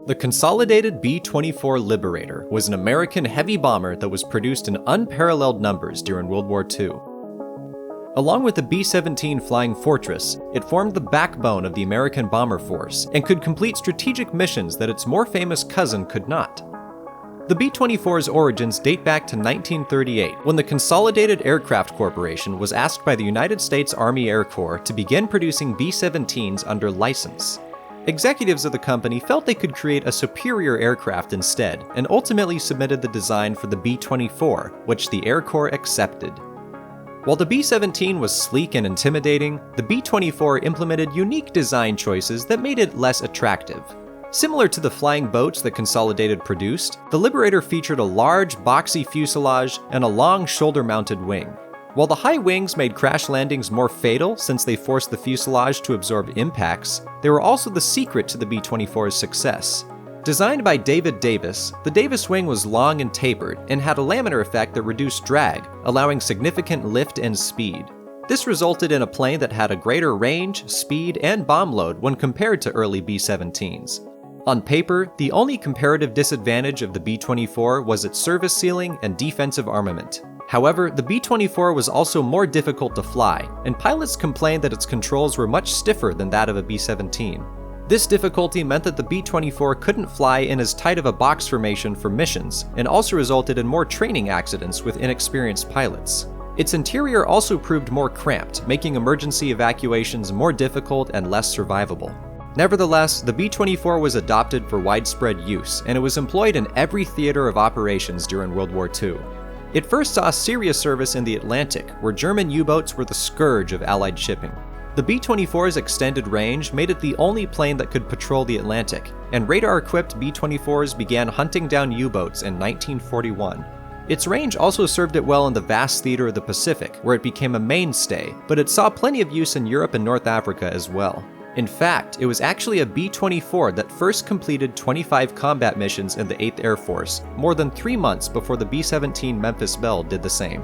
The Consolidated B-24 Liberator was an American heavy bomber that was produced in unparalleled numbers during World War II. Along with the B-17 Flying Fortress, it formed the backbone of the American bomber force and could complete strategic missions that its more famous cousin could not. The B-24's origins date back to 1938, when the Consolidated Aircraft Corporation was asked by the United States Army Air Corps to begin producing B-17s under license. Executives of the company felt they could create a superior aircraft instead, and ultimately submitted the design for the B-24, which the Air Corps accepted. While the B-17 was sleek and intimidating, the B-24 implemented unique design choices that made it less attractive. Similar to the flying boats that Consolidated produced, the Liberator featured a large, boxy fuselage and a long shoulder-mounted wing. While the high wings made crash landings more fatal since they forced the fuselage to absorb impacts, they were also the secret to the B-24's success. Designed by David Davis, the Davis wing was long and tapered and had a laminar effect that reduced drag, allowing significant lift and speed. This resulted in a plane that had a greater range, speed, and bomb load when compared to early B-17s. On paper, the only comparative disadvantage of the B-24 was its service ceiling and defensive armament. However, the B-24 was also more difficult to fly, and pilots complained that its controls were much stiffer than that of a B-17. This difficulty meant that the B-24 couldn't fly in as tight of a box formation for missions, and also resulted in more training accidents with inexperienced pilots. Its interior also proved more cramped, making emergency evacuations more difficult and less survivable. Nevertheless, the B-24 was adopted for widespread use, and it was employed in every theater of operations during World War II. It first saw serious service in the Atlantic, where German U-boats were the scourge of Allied shipping. The B-24's extended range made it the only plane that could patrol the Atlantic, and radar-equipped B-24s began hunting down U-boats in 1941. Its range also served it well in the vast theater of the Pacific, where it became a mainstay, but it saw plenty of use in Europe and North Africa as well. In fact, it was actually a B-24 that first completed 25 combat missions in the 8th Air Force, more than 3 months before the B-17 Memphis Belle did the same.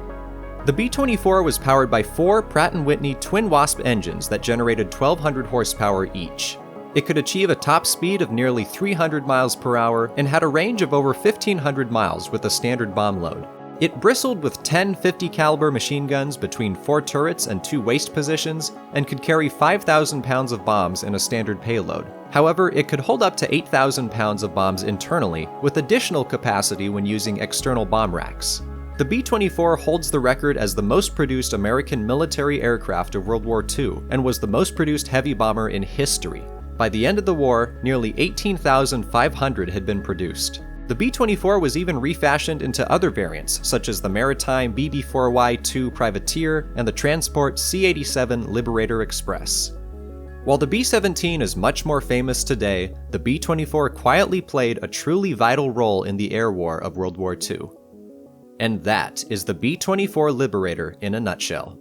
The B-24 was powered by 4 Pratt & Whitney twin Wasp engines that generated 1,200 horsepower each. It could achieve a top speed of nearly 300 miles per hour and had a range of over 1,500 miles with a standard bomb load. It bristled with 10 50 caliber machine guns between 4 turrets and 2 waist positions, and could carry 5,000 pounds of bombs in a standard payload. However, it could hold up to 8,000 pounds of bombs internally, with additional capacity when using external bomb racks. The B-24 holds the record as the most produced American military aircraft of World War II, and was the most produced heavy bomber in history. By the end of the war, nearly 18,500 had been produced. The B-24 was even refashioned into other variants, such as the maritime BB-4Y-2 Privateer and the transport C-87 Liberator Express. While the B-17 is much more famous today, the B-24 quietly played a truly vital role in the air war of World War II. And that is the B-24 Liberator in a nutshell.